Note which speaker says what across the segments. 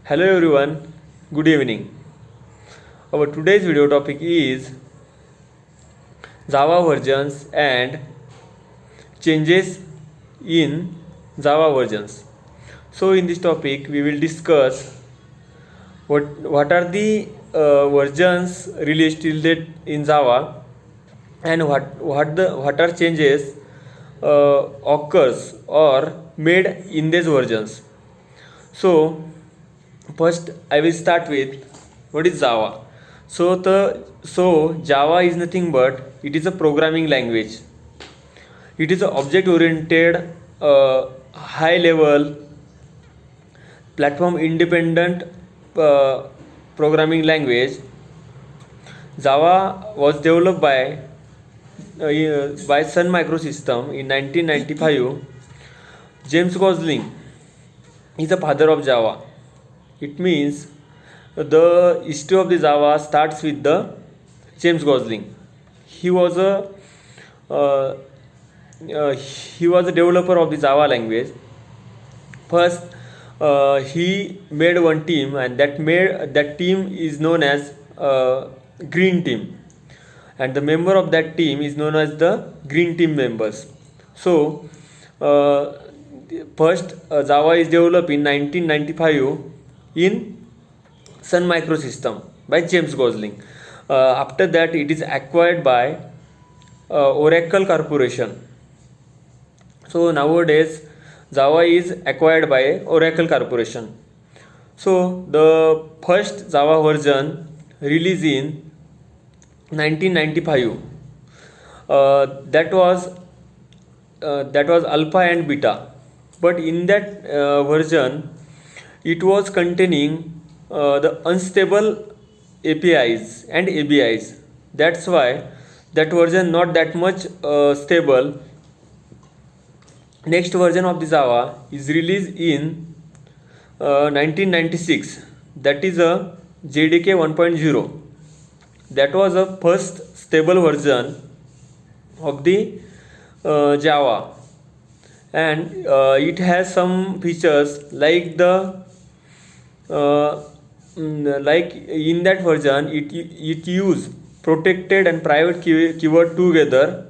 Speaker 1: Hello everyone, good evening. Our today's video topic is Java versions and changes in Java versions. So in this topic we will discuss what are the versions released till date in Java, and what are changes occurs or made in these versions. So first I will start with what is Java. So Java is nothing but it is a programming language. It is an object oriented, high level, platform independent programming language. Java was developed by Sun Microsystem in 1995. James Gosling is the father of Java. It means the history of the Java starts with the James Gosling. He was a uh, he was a developer of the Java language. First, he made one team, and that team is known as Green Team, and the member of that team is known as the Green Team members. So, first Java is developed in 1995 in Sun Microsystem by James Gosling. After that, it is acquired by Oracle Corporation. So nowadays, Java is acquired by Oracle Corporation. So the first Java version released in 1995. That was alpha and beta, but in that version, it was containing the unstable APIs and ABIs. That's why that version not that much stable. Next version of the Java is released in 1996. That is a JDK 1.0. That was a first stable version of the Java, and it has some features like like in that version it use protected and private keyword together.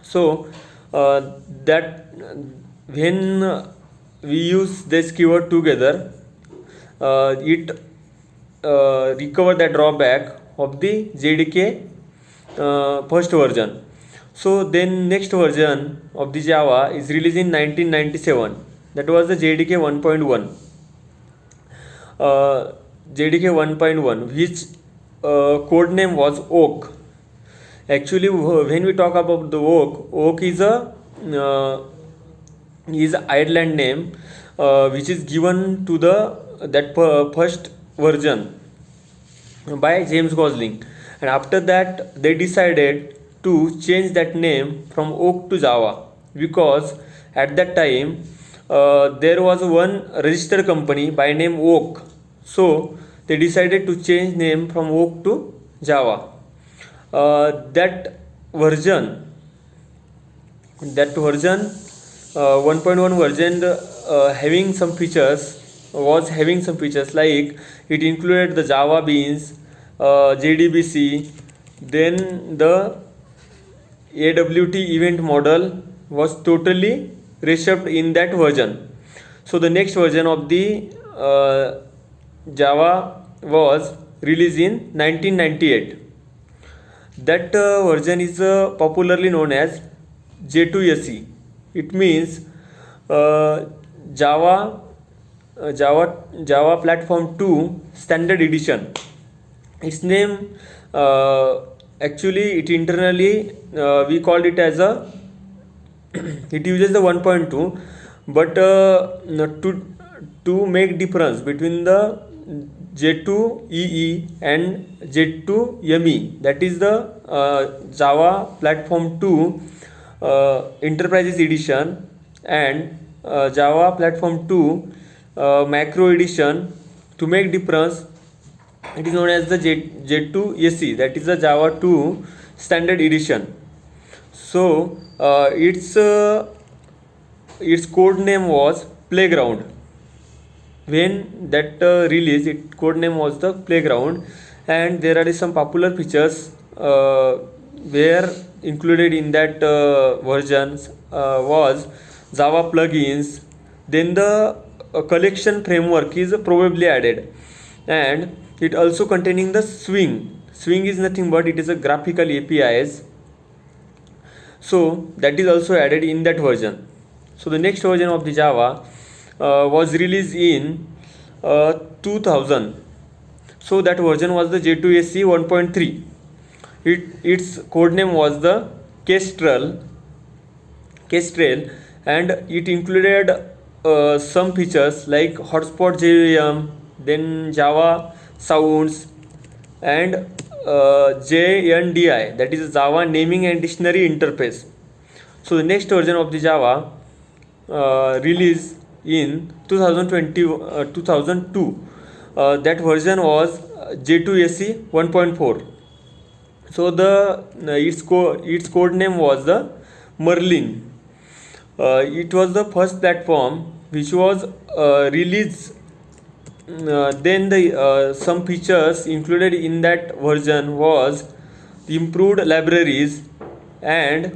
Speaker 1: So that when we use this keyword together, it recover the drawback of the JDK first version. So then next version of the Java is released in 1997. That was the JDK 1.1. JDK 1.1, which code name was Oak. Actually, when we talk about the Oak is a Ireland name, which is given to that first version by James Gosling, and after that they decided to change that name from Oak to Java, because at that time there was one registered company by name Oak. So they decided to change name from Oak to Java. That version 1.1 version having some features like it included the Java Beans, JDBC. Then the AWT event model was totally reshaped in that version. So the next version of the Java was released in 1998. That version is popularly known as J2SE. It means Java Platform 2 Standard Edition. Its name, actually it internally we called it as a it uses the 1.2, but to make difference between the J2EE and J2ME, that is the Java Platform 2 Enterprises Edition, and Java Platform 2 Macro Edition. To make difference, it is known as the J2SE, that is the Java 2 Standard Edition. So its code name was Playground. when that release, it code name was the Playground, and there are some popular features were included in that versions was Java plugins. Then the collection framework is probably added, and it also containing the Swing. Swing is nothing but it is a graphical APIs, so that is also added in that version. So the next version of the Java was released in 2000. So that version was the J2SE 1.3. Its code name was the Kestrel, and it included some features like hotspot JVM, then Java sounds, and JNDI, that is Java naming and dictionary interface. So the next version of the Java released in 2002. That version was J2SE 1.4. So the its code name was the Merlin. It was the first platform which was released. Then the some features included in that version was improved libraries, and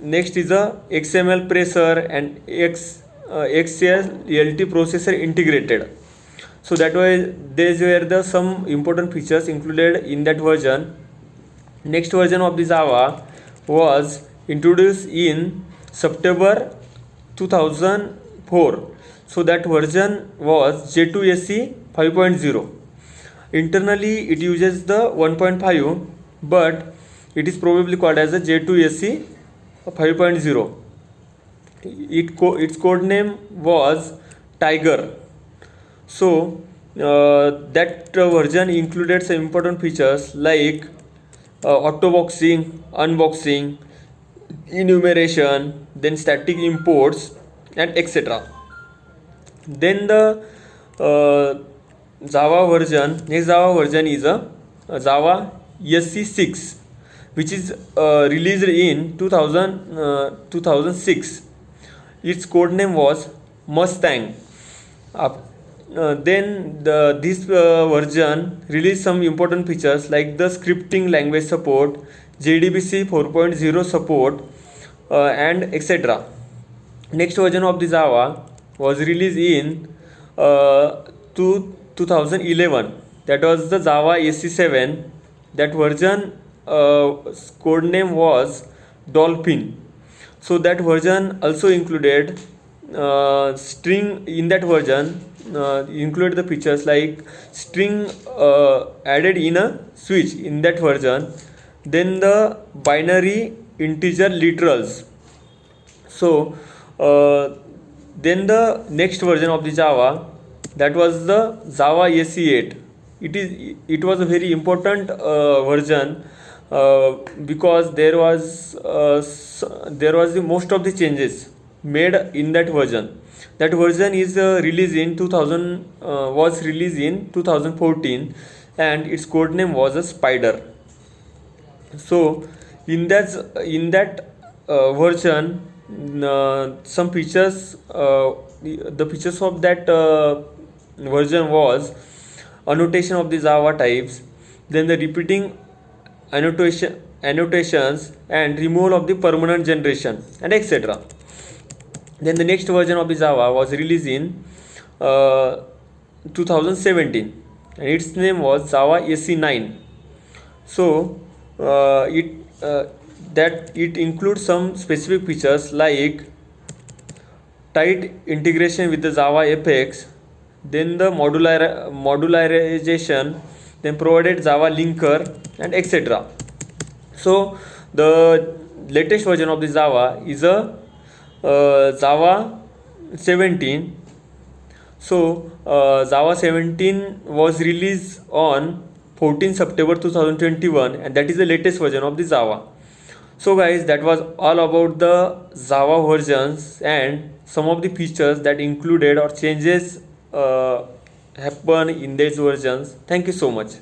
Speaker 1: next is a XML presser and XLT processor integrated. So that was these were the some important features included in that version. Next version of the Java was introduced in September 2004. So that version was J2SE 5.0. Internally it uses the 1.5, but it is probably called as a J2SE 5.0. Its code name was Tiger. So that version included some important features like auto boxing, unboxing, enumeration, then static imports, and etc. Then the next Java version is a Java SC6, which is released in 2006. Its code name was Mustang. Then this version released some important features like the scripting language support, JDBC 4.0 support, and etc. Next version of the Java was released in 2011. That was the Java SC7. That version code name was Dolphin. So that version also included string. In that version included the features like string added in a switch in that version, then the binary integer literals. So then the next version of the Java, that was the Java SE8. It was a very important version because there was the most of the changes made in that version. That version is released in 2014, and its code name was a Spider. So in that version, some features, the features of that version was annotation of the Java types, then the repeating annotations, and removal of the permanent generation, and etc. Then the next version of the Java was released in 2017, and its name was Java SE9. So it includes some specific features like tight integration with the Java FX, then the modularization, then provided Java linker, and etc. So the latest version of the Java is a Java 17. So Java 17 was released on 14 September 2021, and that is the latest version of the Java. So guys, that was all about the Java versions and some of the features that included or changes happen in these versions. Thank you so much.